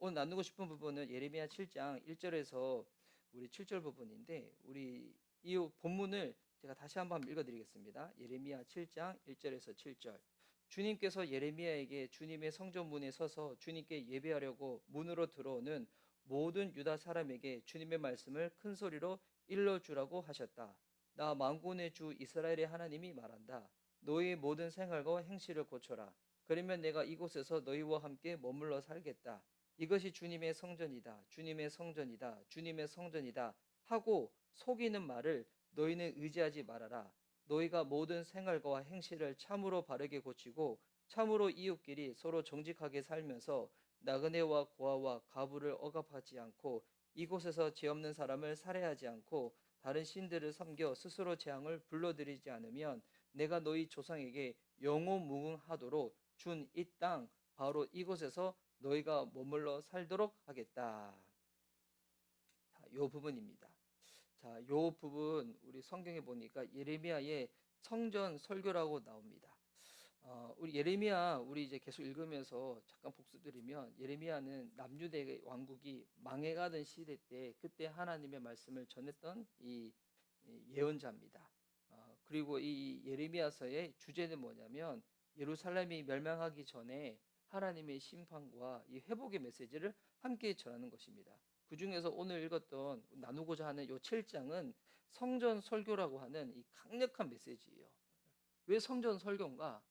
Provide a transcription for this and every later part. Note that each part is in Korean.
오늘 나누고 싶은 부분은 예레미야 7장 1절에서 우리 7절 부분인데, 우리 이 본문을 제가 다시 한번 읽어드리겠습니다. 예레미야 7장 1절에서 7절. 주님께서 예레미야에게 주님의 성전 문에 서서 주님께 예배하려고 문으로 들어오는 모든 유다 사람에게 주님의 말씀을 큰 소리로 일러주라고 하셨다. 나 만군의 주 이스라엘의 하나님이 말한다. 너희의 모든 생활과 행실을 고쳐라. 그러면 내가 이곳에서 너희와 함께 머물러 살겠다. 이것이 주님의 성전이다. 주님의 성전이다. 주님의 성전이다. 하고 속이는 말을 너희는 의지하지 말아라. 너희가 모든 생활과 행실을 참으로 바르게 고치고 참으로 이웃끼리 서로 정직하게 살면서 나그네와 고아와 과부를 억압하지 않고 이곳에서 죄 없는 사람을 살해하지 않고 다른 신들을 섬겨 스스로 재앙을 불러들이지 않으면 내가 너희 조상에게 영원무궁하도록 준 이 땅 바로 이곳에서 너희가 머물러 살도록 하겠다. 자, 요 부분입니다. 자, 요 부분 우리 성경에 보니까 예레미야의 성전 설교라고 나옵니다. 우리 예레미야 우리 이제 계속 읽으면서 잠깐 복습드리면, 예레미야는 남유대 왕국이 망해가던 시대 때 그때 하나님의 말씀을 전했던 이 예언자입니다. 그리고 이 예레미야서의 주제는 뭐냐면 예루살렘이 멸망하기 전에 하나님의 심판과 이 회복의 메시지를 함께 전하는 것입니다. 그 중에서 오늘 읽었던 나누고자 하는 이 7장은 성전 설교라고 하는 이 강력한 메시지예요. 왜 성전 설교인가?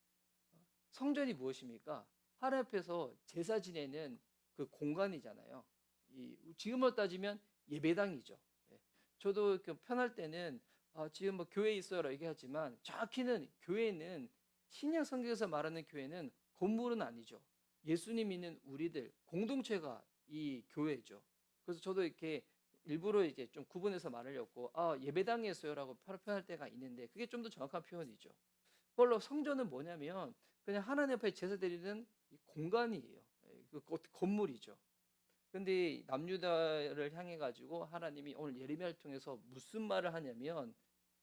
성전이 무엇입니까? 하나님 앞에서 제사 지내는 그 공간이잖아요. 지금으로 따지면 예배당이죠. 저도 편할 때는 지금 뭐 교회에 있어라 얘기하지만, 정확히는 교회는 신약 성경에서 말하는 교회는 건물은 아니죠. 예수님 있는 우리들 공동체가 이 교회죠. 그래서 저도 이렇게 일부러 이제 좀 구분해서 말하려고 예배당에 있어요라고 표현할 때가 있는데, 그게 좀 더 정확한 표현이죠. 그걸로 성전은 뭐냐면 그냥 하나님 앞에 제사 드리는 공간이에요. 그 건물이죠. 근데 남유다를 향해 가지고 하나님이 오늘 예레미야를 통해서 무슨 말을 하냐면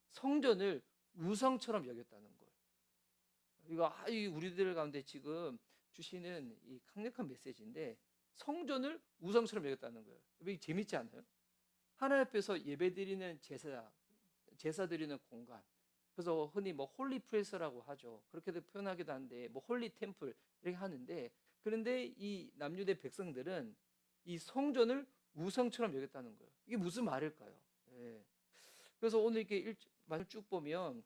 성전을 우상처럼 여겼다는 거예요. 이거 이 우리들 가운데 지금 주시는 이 강력한 메시지인데, 성전을 우상처럼 여겼다는 거예요. 이게 재밌지 않아요? 하나님 앞에서 예배드리는 제사 드리는 공간. 그래서 흔히 뭐 홀리 프레스라고 하죠. 그렇게도 표현하기도 한데, 뭐 홀리 템플 이렇게 하는데, 그런데 이 남유대 백성들은 이 성전을 우상처럼 여겼다는 거예요. 이게 무슨 말일까요? 예. 그래서 오늘 이렇게 말을 쭉 보면,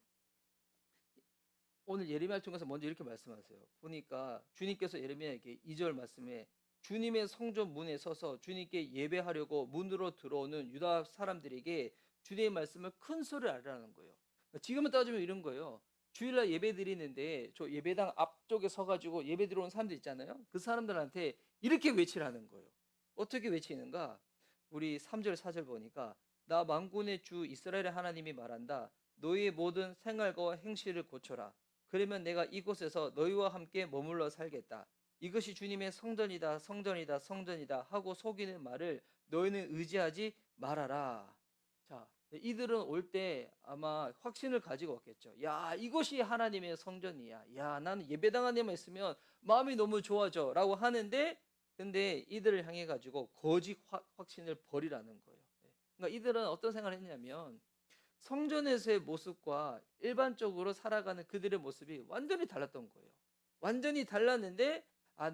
오늘 예레미야를 통해서 먼저 이렇게 말씀하세요. 보니까 주님께서 예레미야에게 2절 말씀에 주님의 성전 문에 서서 주님께 예배하려고 문으로 들어오는 유다 사람들에게 주님의 말씀을 큰 소리로 알리라는 거예요. 지금은 따지면 이런 거예요. 주일날 예배 드리는데 저 예배당 앞쪽에 서가지고 예배 들어오는 사람들 있잖아요. 그 사람들한테 이렇게 외치라는 거예요. 어떻게 외치는가? 우리 3절 4절 보니까 나 만군의 주 이스라엘의 하나님이 말한다. 너희의 모든 생활과 행실을 고쳐라. 그러면 내가 이곳에서 너희와 함께 머물러 살겠다. 이것이 주님의 성전이다, 성전이다, 성전이다 하고 속이는 말을 너희는 의지하지 말아라. 자, 이들은 올 때 아마 확신을 가지고 왔겠죠. 야, 이곳이 하나님의 성전이야. 야, 나는 예배당 안에만 있으면 마음이 너무 좋아져. 라고 하는데, 근데 이들을 향해 가지고 거짓 확신을 버리라는 거예요. 그러니까 이들은 어떤 생각을 했냐면, 성전에서의 모습과 일반적으로 살아가는 그들의 모습이 완전히 달랐던 거예요. 완전히 달랐는데,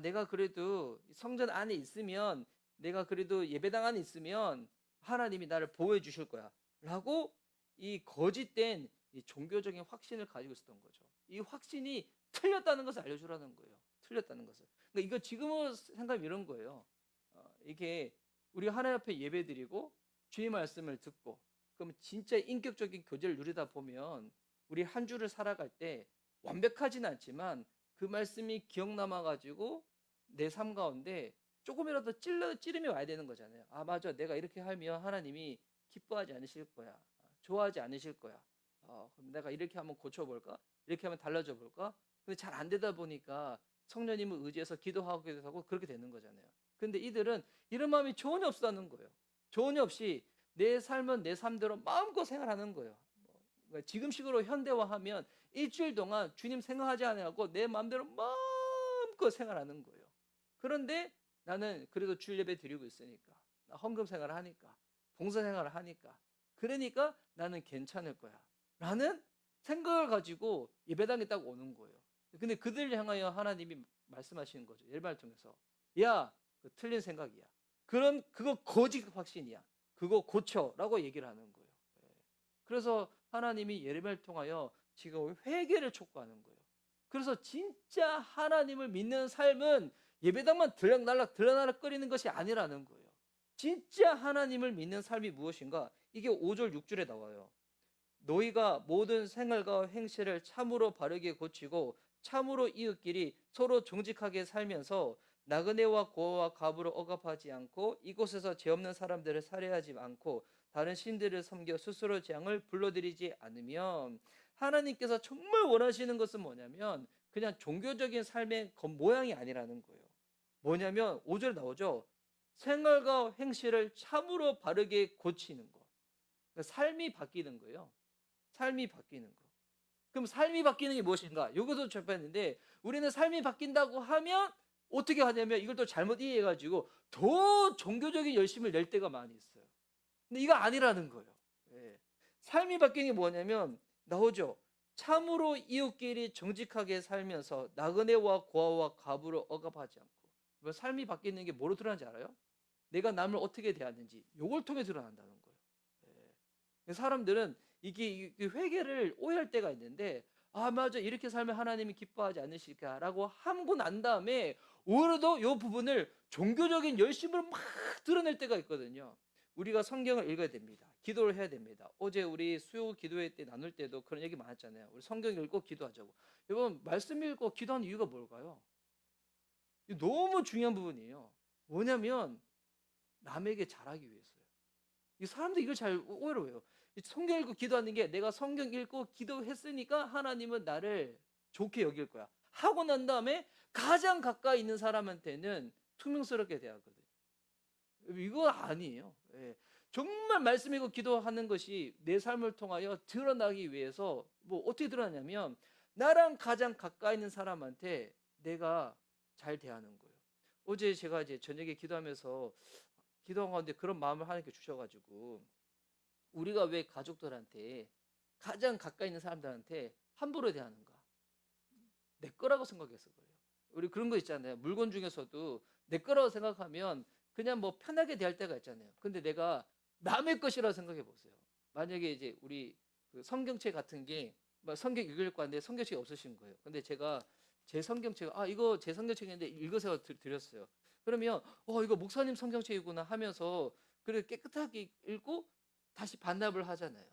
내가 그래도 성전 안에 있으면, 내가 그래도 예배당 안에 있으면 하나님이 나를 보호해 주실 거야 라고 이 거짓된 이 종교적인 확신을 가지고 있었던 거죠. 이 확신이 틀렸다는 것을 알려주라는 거예요. 틀렸다는 것을. 그러니까 이거 지금은 생각하면 이런 거예요. 이게 우리 하나님 앞에 예배드리고 주의 말씀을 듣고, 그럼 진짜 인격적인 교제를 누리다 보면 우리 한 주를 살아갈 때 완벽하지는 않지만 그 말씀이 기억 남아가지고 내 삶 가운데 조금이라도 찌름이 와야 되는 거잖아요. 맞아, 내가 이렇게 하면 하나님이 기뻐하지 않으실 거야. 좋아하지 않으실 거야. 그럼 내가 이렇게 한번 고쳐볼까? 이렇게 하면 달라져 볼까? 근데 잘 안 되다 보니까 성령님을 의지해서 기도하기도 하고 그렇게 되는 거잖아요. 근데 이들은 이런 마음이 전혀 없다는 거예요. 전혀 없이 내 삶은 내 삶대로 마음껏 생활하는 거예요. 그러니까 지금식으로 현대화하면 일주일 동안 주님 생각하지 않고 내 마음대로 마음껏 생활하는 거예요. 그런데 나는 그래도 주일 예배 드리고 있으니까, 나 헌금 생활을 하니까, 봉사 생활을 하니까, 그러니까 나는 괜찮을 거야 라는 생각을 가지고 예배당에 딱 오는 거예요. 근데 그들을 향하여 하나님이 말씀하시는 거죠. 예배를 통해서. 야, 그 틀린 생각이야. 그거 거짓 확신이야. 그거 고쳐라고 얘기를 하는 거예요. 예. 그래서 하나님이 예레미야를 통하여 지금 회개를 촉구하는 거예요. 그래서 진짜 하나님을 믿는 삶은 예배당만 들락날락거리는 것이 아니라는 거예요. 진짜 하나님을 믿는 삶이 무엇인가? 이게 5절 6절에 나와요. 너희가 모든 생활과 행실을 참으로 바르게 고치고 참으로 이웃끼리 서로 정직하게 살면서 나그네와 고아와 과부를 억압하지 않고 이곳에서 죄 없는 사람들을 살해하지 않고 다른 신들을 섬겨 스스로 재앙을 불러들이지 않으면, 하나님께서 정말 원하시는 것은 뭐냐면 그냥 종교적인 삶의 모양이 아니라는 거예요. 뭐냐면 5절 나오죠. 생활과 행실을 참으로 바르게 고치는 거. 그러니까 삶이 바뀌는 거예요. 삶이 바뀌는 거. 그럼 삶이 바뀌는 게 무엇인가? 이것도 접했는데, 우리는 삶이 바뀐다고 하면 어떻게 하냐면 이걸 또 잘못 이해해가지고 더 종교적인 열심을 낼 때가 많이 있어요. 근데 이거 아니라는 거예요. 예. 삶이 바뀌는 게 뭐냐면 나오죠. 참으로 이웃끼리 정직하게 살면서 나그네와 고아와 과부를 억압하지 않고. 삶이 바뀌는 게 뭐로 드러나는지 알아요? 내가 남을 어떻게 대하는지, 이걸 통해 드러난다는 거예요. 예. 사람들은 이게 회개를 오해할 때가 있는데, 아 맞아, 이렇게 살면 하나님이 기뻐하지 않으실까라고 하고 난 다음에 오히려 이 부분을 종교적인 열심을 막 드러낼 때가 있거든요. 우리가 성경을 읽어야 됩니다. 기도를 해야 됩니다. 어제 우리 수요 기도회 때 나눌 때도 그런 얘기 많았잖아요. 우리 성경 읽고 기도하자고. 여러분, 말씀 읽고 기도하는 이유가 뭘까요? 이거 너무 중요한 부분이에요. 뭐냐면 남에게 잘하기 위해서요. 이 사람들이 이걸 잘 오해를 해요. 성경 읽고 기도하는 게, 내가 성경 읽고 기도했으니까 하나님은 나를 좋게 여길 거야 하고 난 다음에 가장 가까이 있는 사람한테는 투명스럽게 대하거든요. 이거 아니에요. 예. 정말 말씀 읽고 기도하는 것이 내 삶을 통하여 드러나기 위해서 뭐 어떻게 드러나냐면, 나랑 가장 가까이 있는 사람한테 내가 잘 대하는 거예요. 어제 제가 이제 저녁에 기도하면서 기도한 가운데 그런 마음을 하나님께 주셔가지고, 우리가 왜 가족들한테, 가장 가까이 있는 사람들한테 함부로 대하는가? 내 거라고 생각해서 그래요. 우리 그런 거 있잖아요. 물건 중에서도 내 거라고 생각하면 그냥 뭐 편하게 대할 때가 있잖아요. 근데 내가 남의 것이라고 생각해 보세요. 만약에 이제 우리 그 성경책 같은 게, 성경 읽을 건데 성경책이 없으신 거예요. 근데 제가 제 성경책, 이거 제 성경책인데 읽으세요 드렸어요. 그러면 이거 목사님 성경책이구나 하면서 그래 깨끗하게 읽고 다시 반납을 하잖아요.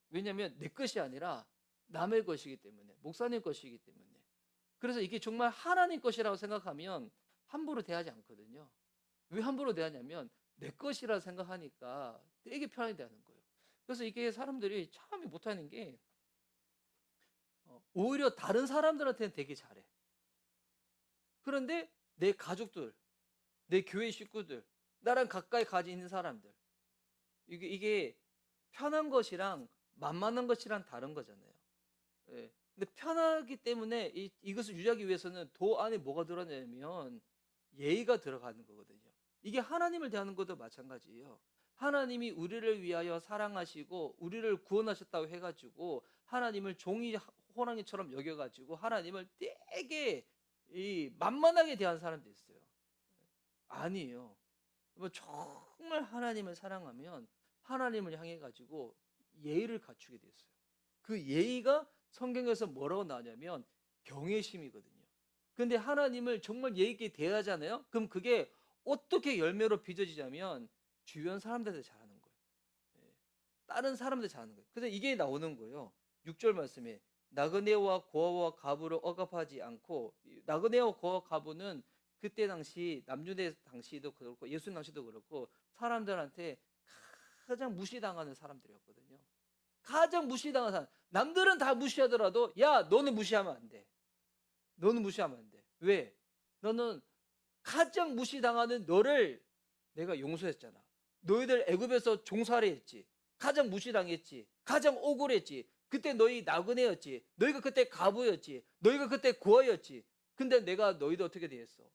왜냐하면 내 것이 아니라 남의 것이기 때문에, 목사님 것이기 때문에. 그래서 이게 정말 하나님 것이라고 생각하면 함부로 대하지 않거든요. 왜 함부로 대하냐면 내 것이라 생각하니까 되게 편하게 대하는 거예요. 그래서 이게 사람들이 참 못하는 게, 오히려 다른 사람들한테는 되게 잘해. 그런데 내 가족들, 내 교회 식구들, 나랑 가까이 가지 있는 사람들, 이게 편한 것이랑 만만한 것이랑 다른 거잖아요. 예. 근데 편하기 때문에 이것을 유지하기 위해서는 더 안에 뭐가 들어가냐면 예의가 들어가는 거거든요. 이게 하나님을 대하는 것도 마찬가지예요. 하나님이 우리를 위하여 사랑하시고 우리를 구원하셨다고 해가지고 하나님을 종이 호랑이처럼 여겨가지고 하나님을 되게 만만하게 대하는 사람도 있어요. 아니에요. 정말 하나님을 사랑하면 하나님을 향해 가지고 예의를 갖추게 됐어요. 그 예의가 성경에서 뭐라고 나오냐면 경외심이거든요. 근데 하나님을 정말 예의 있게 대하잖아요. 그럼 그게 어떻게 열매로 빚어지냐면 주변 사람들한테 잘하는 거예요. 예. 다른 사람들 잘하는 거예요. 그래서 이게 나오는 거예요. 6절 말씀에 나그네와 고아와 과부를 억압하지 않고, 나그네와 고아와 과부는 그때 당시 남유대 당시도 그렇고 예수님 당시도 그렇고 사람들한테 가장 무시당하는 사람들이었거든요. 가장 무시당하는 사람. 남들은 다 무시하더라도 야 너는 무시하면 안 돼. 너는 무시하면 안 돼. 왜? 너는 가장 무시당하는 너를 내가 용서했잖아. 너희들 애굽에서 종살이 했지. 가장 무시당했지. 가장 억울했지. 그때 너희 나그네였지. 너희가 그때 과부였지. 너희가 그때 고아였지. 근데 내가 너희들 어떻게 대했어?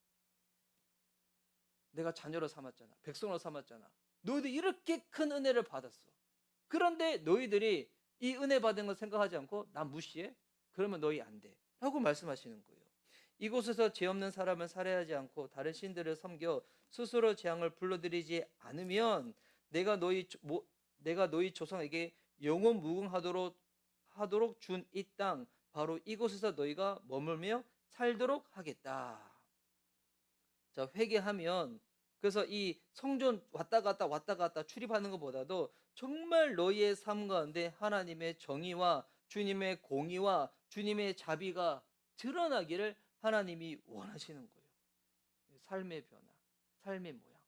내가 자녀로 삼았잖아. 백성으로 삼았잖아. 너희들 이렇게 큰 은혜를 받았어. 그런데 너희들이 이 은혜 받은 걸 생각하지 않고 나 무시해? 그러면 너희 안 돼. 라고 말씀하시는 거예요. 이곳에서 죄 없는 사람을 살해하지 않고 다른 신들을 섬겨 스스로 재앙을 불러들이지 않으면 내가 너희 조상에게 영원 무궁하도록 준 이 땅 바로 이곳에서 너희가 머물며 살도록 하겠다. 자, 회개하면 그래서 이 성전 왔다 갔다 출입하는 것보다도 정말 너희의 삶 가운데 하나님의 정의와 주님의 공의와 주님의 자비가 드러나기를 하나님이 원하시는 거예요. 삶의 변화, 삶의 모양.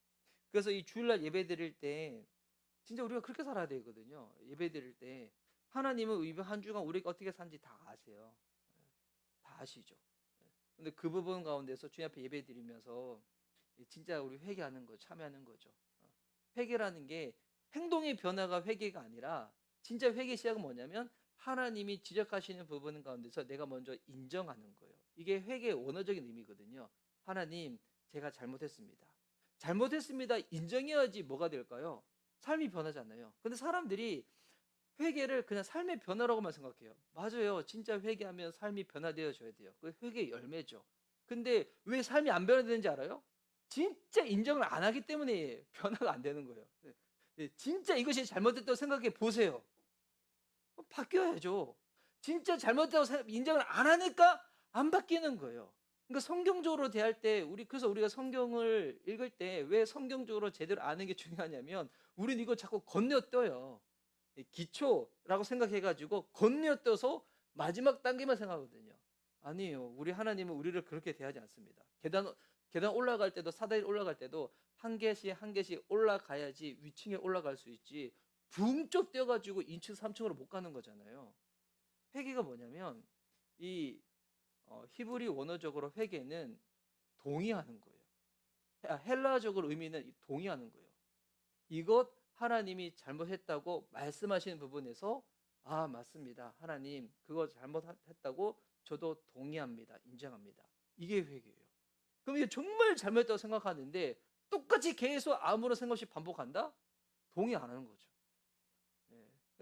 그래서 이 주일날 예배 드릴 때 진짜 우리가 그렇게 살아야 되거든요. 예배 드릴 때 하나님은 이번 한 주간 우리가 어떻게 산지 다 아세요. 다 아시죠. 근데 그 부분 가운데서 주님 앞에 예배 드리면서 진짜 우리 회개하는 거, 참여하는 거죠. 회개라는 게 행동의 변화가 회개가 아니라 진짜 회개 시작은 뭐냐면 하나님이 지적하시는 부분 가운데서 내가 먼저 인정하는 거예요. 이게 회개의 원어적인 의미거든요. 하나님, 제가 잘못했습니다. 잘못했습니다. 인정해야지 뭐가 될까요? 삶이 변하잖아요. 근데 사람들이 회개를 그냥 삶의 변화라고만 생각해요. 맞아요. 진짜 회개하면 삶이 변화되어져야 돼요. 그 회개의 열매죠. 근데 왜 삶이 안 변화되는지 알아요? 진짜 인정을 안 하기 때문에 변화가 안 되는 거예요. 진짜 이것이 잘못됐다고 생각해 보세요. 바뀌어야죠. 진짜 잘못됐다고 인정을 안 하니까 안 바뀌는 거예요. 그러니까 성경적으로 대할 때 그래서 우리가 성경을 읽을 때 왜 성경적으로 제대로 아는 게 중요하냐면 우리는 이거 자꾸 건너뛰어요. 기초라고 생각해가지고 건너뛰어서 마지막 단계만 생각하거든요. 아니에요. 우리 하나님은 우리를 그렇게 대하지 않습니다. 계단 올라갈 때도 사다리 올라갈 때도 한 개씩 한 개씩 올라가야지 위층에 올라갈 수 있지 붕쩍 뛰어가지고 2층 3층으로 못 가는 거잖아요. 회개가 뭐냐면 이 히브리 원어적으로 회개는 동의하는 거예요. 헬라적으로 의미는 동의하는 거예요. 이것 하나님이 잘못했다고 말씀하시는 부분에서 아 맞습니다. 하나님 그거 잘못했다고 저도 동의합니다. 인정합니다. 이게 회개예요. 그럼 이게 정말 잘못했다고 생각하는데 똑같이 계속 아무런 생각 없이 반복한다? 동의 안 하는 거죠.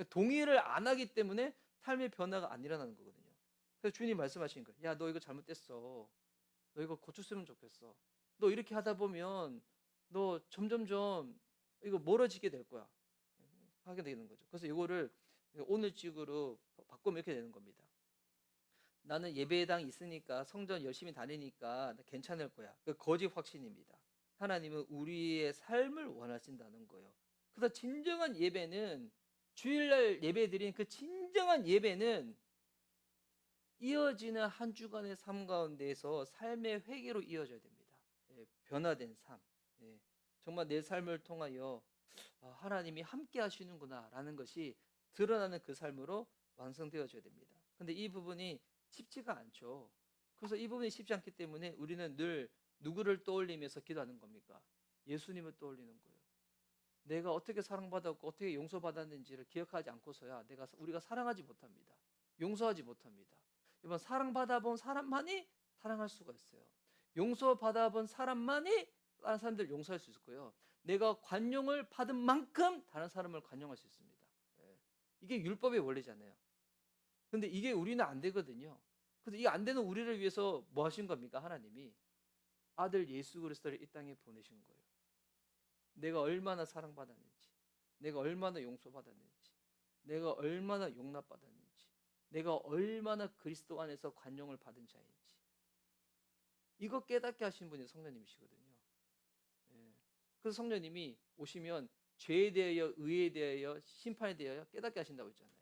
동의를 안 하기 때문에 삶의 변화가 안 일어나는 거거든요. 그래서 주님 말씀하시는 거예요. 야, 너 이거 잘못됐어. 너 이거 고쳤으면 좋겠어. 너 이렇게 하다 보면 너 점점점 이거 멀어지게 될 거야. 하게 되는 거죠. 그래서 이거를 오늘 식으로 바꾸면 이렇게 되는 겁니다. 나는 예배당 있으니까 성전 열심히 다니니까 괜찮을 거야. 그 거짓 확신입니다. 하나님은 우리의 삶을 원하신다는 거예요. 그래서 진정한 예배는 주일날 예배 드린 그 진정한 예배는 이어지는 한 주간의 삶 가운데에서 삶의 회개로 이어져야 됩니다. 변화된 삶. 정말 내 삶을 통하여 하나님이 함께 하시는구나 라는 것이 드러나는 그 삶으로 완성되어져야 됩니다. 근데 이 부분이 쉽지가 않죠. 그래서 이 부분이 쉽지 않기 때문에 우리는 늘 누구를 떠올리면서 기도하는 겁니까? 예수님을 떠올리는 거예요. 내가 어떻게 사랑받았고 어떻게 용서받았는지를 기억하지 않고서야 우리가 사랑하지 못합니다. 용서하지 못합니다. 이번 사랑받아본 사람만이 사랑할 수가 있어요. 용서받아본 사람만이 다른 사람들 용서할 수 있을 거예요. 내가 관용을 받은 만큼 다른 사람을 관용할 수 있습니다. 이게 율법의 원리잖아요. 근데 이게 우리는 안 되거든요. 그래서 이게 안 되는 우리를 위해서 뭐 하신 겁니까? 하나님이 아들 예수 그리스도를 이 땅에 보내신 거예요. 내가 얼마나 사랑받았는지, 내가 얼마나 용서받았는지, 내가 얼마나 용납받았는지, 내가 얼마나 그리스도 안에서 관용을 받은 자인지 이거 깨닫게 하신 분이 성령님이시거든요. 그래서 성령님이 오시면 죄에 대하여, 의에 대하여, 심판에 대하여 깨닫게 하신다고 했잖아요.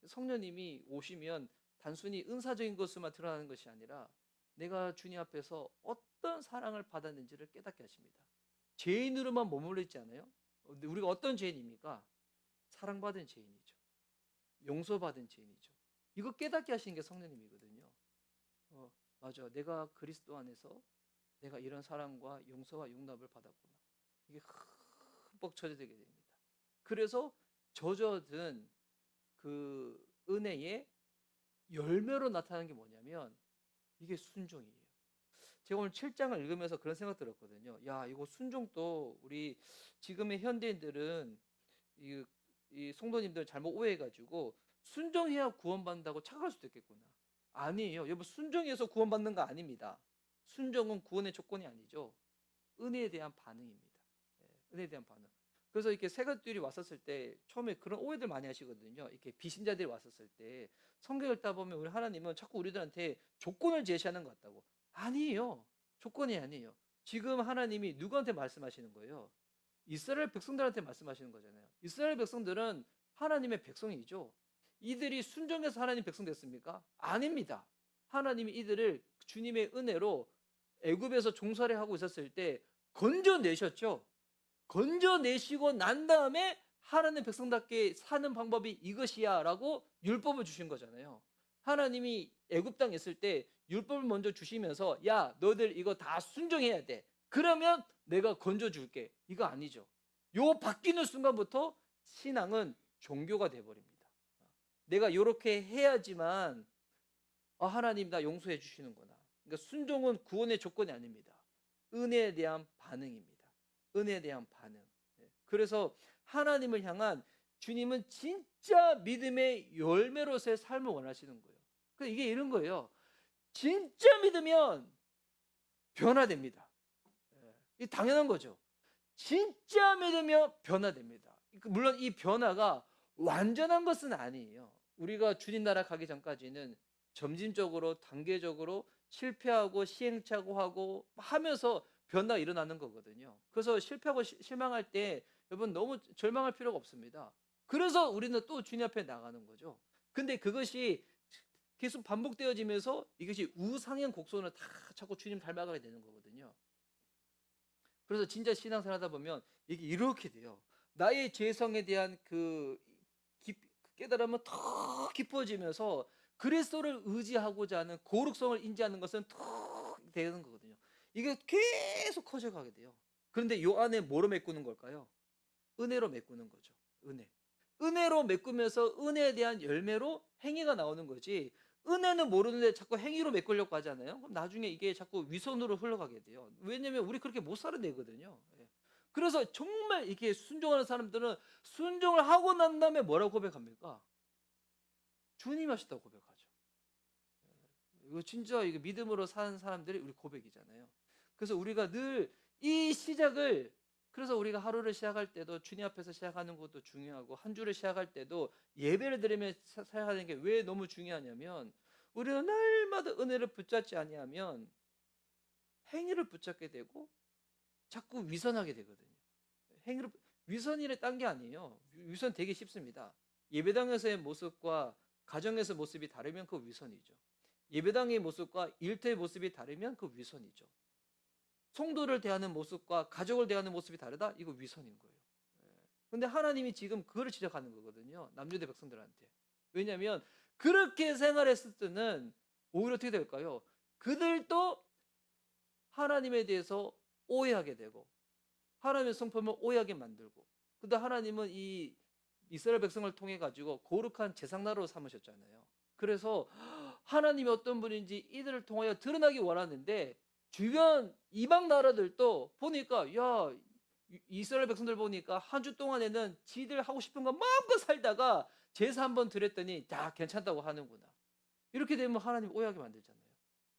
성령님이 오시면 단순히 은사적인 것으로만 드러나는 것이 아니라 내가 주님 앞에서 어떤 사랑을 받았는지를 깨닫게 하십니다. 죄인으로만 머물러 있지 않아요? 우리가 어떤 죄인입니까? 사랑받은 죄인이죠. 용서받은 죄인이죠. 이거 깨닫게 하시는 게 성령님이거든요. 맞아. 내가 그리스도 안에서 내가 이런 사랑과 용서와 용납을 받았구나. 이게 흠뻑 젖어들게 됩니다. 그래서 젖어든 그 은혜의 열매로 나타나는 게 뭐냐면 이게 순종이에요. 제가 오늘 7장을 읽으면서 그런 생각 들었거든요. 야, 이거 순종도 우리 지금의 현대인들은 이 성도님들 잘못 오해해가지고 순종해야 구원받는다고 착각할 수도 있겠구나. 아니에요. 여러분, 순종해서 구원받는 거 아닙니다. 순종은 구원의 조건이 아니죠. 은혜에 대한 반응입니다. 은혜에 대한 반응. 그래서 이렇게 새가들이 왔었을 때 처음에 그런 오해들 많이 하시거든요. 이렇게 비신자들이 왔었을 때 성경 읽다 보면 우리 하나님은 자꾸 우리들한테 조건을 제시하는 것 같다고. 아니에요. 조건이 아니에요. 지금 하나님이 누구한테 말씀하시는 거예요? 이스라엘 백성들한테 말씀하시는 거잖아요. 이스라엘 백성들은 하나님의 백성이죠. 이들이 순종해서 하나님 백성 됐습니까? 아닙니다. 하나님이 이들을 주님의 은혜로 애굽에서 종살이 하고 있었을 때 건져내셨죠. 건져내시고 난 다음에 하나님 백성답게 사는 방법이 이것이야 라고 율법을 주신 거잖아요. 하나님이 애굽 땅에 있을 때 율법을 먼저 주시면서 야, 너희들 이거 다 순종해야 돼. 그러면 내가 건져줄게. 이거 아니죠. 요 바뀌는 순간부터 신앙은 종교가 돼버립니다. 내가 이렇게 해야지만 하나님 나 용서해 주시는구나. 그러니까 순종은 구원의 조건이 아닙니다. 은혜에 대한 반응입니다. 은혜에 대한 반응. 그래서 하나님을 향한 주님은 진짜 믿음의 열매로서의 삶을 원하시는 거예요. 이게 이런 거예요. 진짜 믿으면 변화됩니다. 이 당연한 거죠. 진짜 믿으면 변화됩니다. 물론 이 변화가 완전한 것은 아니에요. 우리가 주님 나라 가기 전까지는 점진적으로 단계적으로 실패하고 시행착오하고 하면서 변화가 일어나는 거거든요. 그래서 실패하고 실망할 때 여러분 너무 절망할 필요가 없습니다. 그래서 우리는 또 주님 앞에 나가는 거죠. 근데 그것이 계속 반복되어지면서 이것이 우상향 곡선을 다 자꾸 주님 닮아가게 되는 거거든요. 그래서 진짜 신앙생활 하다 보면 이게 이렇게 돼요. 나의 죄성에 대한 깨달음은 더 깊어지면서 그리스도를 의지하고자 하는 거룩성을 인지하는 것은 더 되는 거거든요. 이게 계속 커져가게 돼요. 그런데 요 안에 뭐로 메꾸는 걸까요? 은혜로 메꾸는 거죠. 은혜로 메꾸면서 은혜에 대한 열매로 행위가 나오는 거지. 은혜는 모르는데 자꾸 행위로 메꾸려고 하잖아요. 그럼 나중에 이게 자꾸 위선으로 흘러가게 돼요. 왜냐면 우리 그렇게 못 살아내거든요. 그래서 정말 이렇게 순종하는 사람들은 순종을 하고 난 다음에 뭐라고 고백합니까? 주님 하셨다고 고백하죠. 이거 진짜 이거 믿음으로 사는 사람들이 우리 고백이잖아요. 그래서 우리가 늘 이 시작을, 그래서 우리가 하루를 시작할 때도 주님 앞에서 시작하는 것도 중요하고 한 주를 시작할 때도 예배를 드리며 시작하는 게 왜 너무 중요하냐면 우리는 날마다 은혜를 붙잡지 아니하면 행위를 붙잡게 되고 자꾸 위선하게 되거든요. 위선이래 딴 게 아니에요. 위선 되게 쉽습니다. 예배당에서의 모습과 가정에서 모습이 다르면 그 위선이죠. 예배당의 모습과 일터의 모습이 다르면 그 위선이죠. 성도를 대하는 모습과 가족을 대하는 모습이 다르다? 이거 위선인 거예요. 근데 하나님이 지금 그거를 지적하는 거거든요. 남유대 백성들한테. 왜냐하면 그렇게 생활했을 때는 오히려 어떻게 될까요? 그들도 하나님에 대해서 오해하게 되고 하나님의 성품을 오해하게 만들고, 근데 하나님은 이 이스라엘 백성을 통해 가지고 거룩한 제상나라로 삼으셨잖아요. 그래서 하나님이 어떤 분인지 이들을 통하여 드러나기 원하는데 주변 이방 나라들도 보니까 야, 이스라엘 백성들 보니까 한 주 동안에는 지들 하고 싶은 거 마음껏 살다가 제사 한번 드렸더니 다 괜찮다고 하는구나. 이렇게 되면 하나님 오해하게 만들잖아요.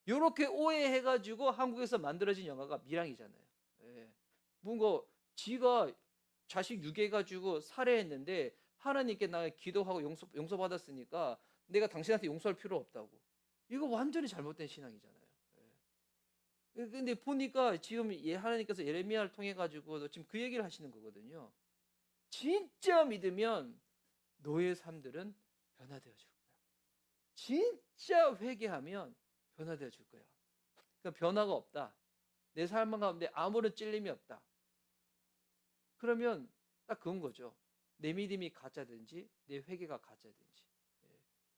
이렇게 오해해가지고 한국에서 만들어진 영화가 밀양이잖아요. 뭔가 지가 자식 유괴해가지고 살해했는데 하나님께 나 기도하고 용서받았으니까 내가 당신한테 용서할 필요 없다고. 이거 완전히 잘못된 신앙이잖아요. 근데 보니까 지금 하나님께서 예레미야를 통해 가지고 지금 그 얘기를 하시는 거거든요. 진짜 믿으면 너의 삶들은 변화되어질 거야. 진짜 회개하면 변화되어질 거야. 그러니까 변화가 없다. 내 삶 가운데 아무런 찔림이 없다. 그러면 딱 그건 거죠. 내 믿음이 가짜든지 내 회개가 가짜든지.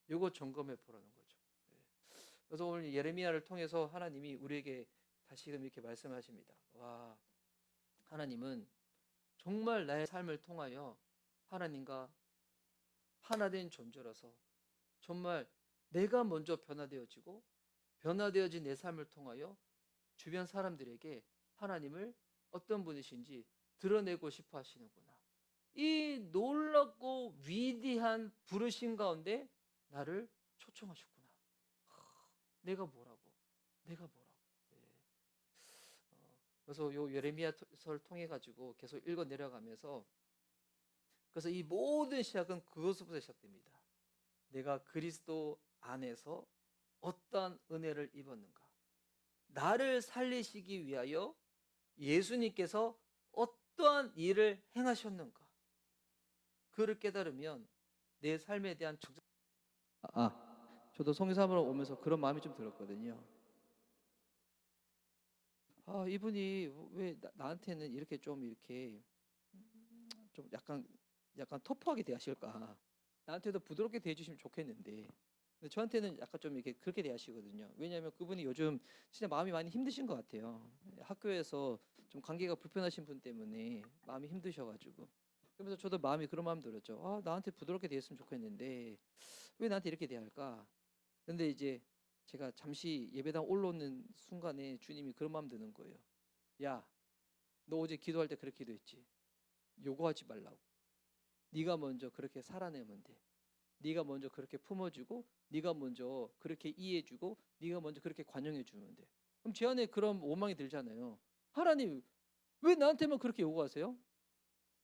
이거 점검해 보라는 거죠. 그래서 오늘 예레미야를 통해서 하나님이 우리에게 다시금 이렇게 말씀하십니다. 와, 하나님은 정말 나의 삶을 통하여 하나님과 하나된 존재라서 정말 내가 먼저 변화되어지고 변화되어진 내 삶을 통하여 주변 사람들에게 하나님을 어떤 분이신지 드러내고 싶어 하시는구나. 이 놀랍고 위대한 부르심 가운데 나를 초청하셨구나. 내가 뭐라고? 내가 뭐라고? 예. 그래서 요 예레미야서를 통해 가지고 계속 읽어 내려가면서 그래서 이 모든 시작은 그것부터 시작됩니다. 내가 그리스도 안에서 어떠한 은혜를 입었는가? 나를 살리시기 위하여 예수님께서 어떠한 일을 행하셨는가? 그를 깨달으면 내 삶에 대한 저도 성교사로 오면서 그런 마음이 좀 들었거든요. 이분이 왜 나한테는 이렇게 좀 약간 터프하게 대하실까? 나한테도 부드럽게 대해주시면 좋겠는데, 근데 저한테는 약간 좀 이렇게 그렇게 대하시거든요. 왜냐하면 그분이 요즘 진짜 마음이 많이 힘드신 것 같아요. 학교에서 좀 관계가 불편하신 분 때문에 마음이 힘드셔가지고. 그러면서 저도 마음이 그런 마음 들었죠. 나한테 부드럽게 대했으면 좋겠는데 왜 나한테 이렇게 대할까? 근데 이제 제가 잠시 예배당 올라오는 순간에 주님이 그런 마음 드는 거예요. 야, 너 어제 기도할 때 그렇게 기도했지? 요구하지 말라고. 네가 먼저 그렇게 살아내면 돼. 네가 먼저 그렇게 품어주고, 네가 먼저 그렇게 이해해주고, 네가 먼저 그렇게 관용해주면 돼. 그럼 제 안에 그런 오망이 들잖아요. 하나님, 왜 나한테만 그렇게 요구하세요?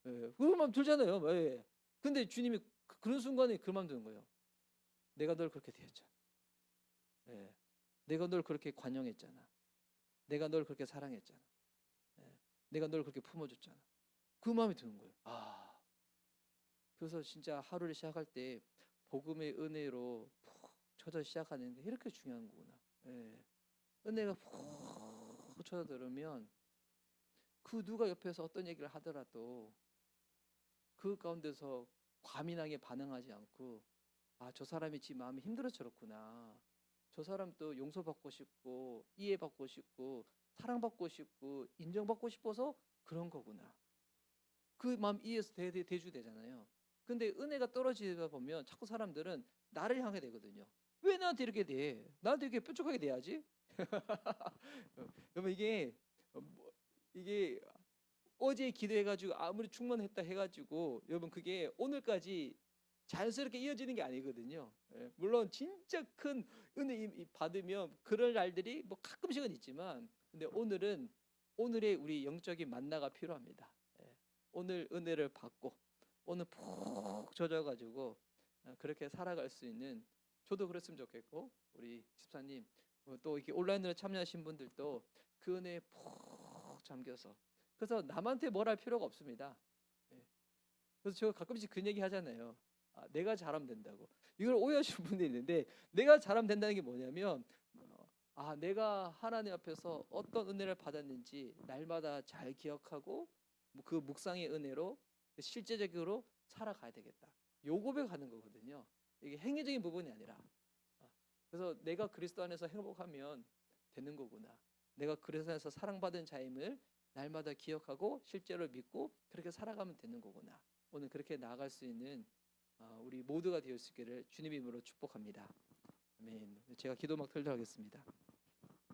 예, 그런 마음 들잖아요. 예. 근데 주님이 그런 순간에 그 마음 드는 거예요. 내가 널 그렇게 대했잖아. 예. 내가 널 그렇게 관용했잖아. 내가 널 그렇게 사랑했잖아. 예. 내가 널 그렇게 품어줬잖아. 그 마음이 드는 거예요. 그래서 진짜 하루를 시작할 때 복음의 은혜로 푹 쳐져 시작하는데 이렇게 중요한 거구나. 예. 은혜가 푹 쳐져 들으면 그 누가 옆에서 어떤 얘기를 하더라도 그 가운데서 과민하게 반응하지 않고 저 사람이 지 마음이 힘들어서 저렇구나. 저 사람도 용서받고 싶고 이해받고 싶고 사랑받고 싶고 인정받고 싶어서 그런 거구나. 그 마음 이해해서 대주되잖아요. 근데 은혜가 떨어지다 보면 자꾸 사람들은 나를 향해 되거든요. 왜 나한테 이렇게 돼? 나한테 이렇게 뾰족하게 돼야지? 여러분 이게 어제 기도해가지고 아무리 충만했다 해가지고 여러분 그게 오늘까지 자연스럽게 이어지는 게 아니거든요. 예, 물론 진짜 큰 은혜 받으면 그럴 날들이 뭐 가끔씩은 있지만 근데 오늘은 오늘의 우리 영적인 만나가 필요합니다. 예, 오늘 은혜를 받고 오늘 푹 젖어가지고 그렇게 살아갈 수 있는 저도 그랬으면 좋겠고 우리 집사님 또 이렇게 온라인으로 참여하신 분들도 그 은혜에 푹 잠겨서 그래서 남한테 뭘 할 필요가 없습니다. 예. 그래서 제가 가끔씩 그 얘기 하잖아요. 내가 잘하면 된다고. 이걸 오해하시는 분들이 있는데 내가 잘하면 된다는 게 뭐냐면 내가 하나님 앞에서 어떤 은혜를 받았는지 날마다 잘 기억하고 그 묵상의 은혜로 실제적으로 살아가야 되겠다. 요 고백하는 거거든요. 이게 행위적인 부분이 아니라 그래서 내가 그리스도 안에서 행복하면 되는 거구나. 내가 그리스도 안에서 사랑받은 자임을 날마다 기억하고 실제로 믿고 그렇게 살아가면 되는 거구나. 오늘 그렇게 나아갈 수 있는 우리 모두가 되어 있기를 주님 이름으로 축복합니다. 아멘. 제가 기도 막 들도록 하겠습니다.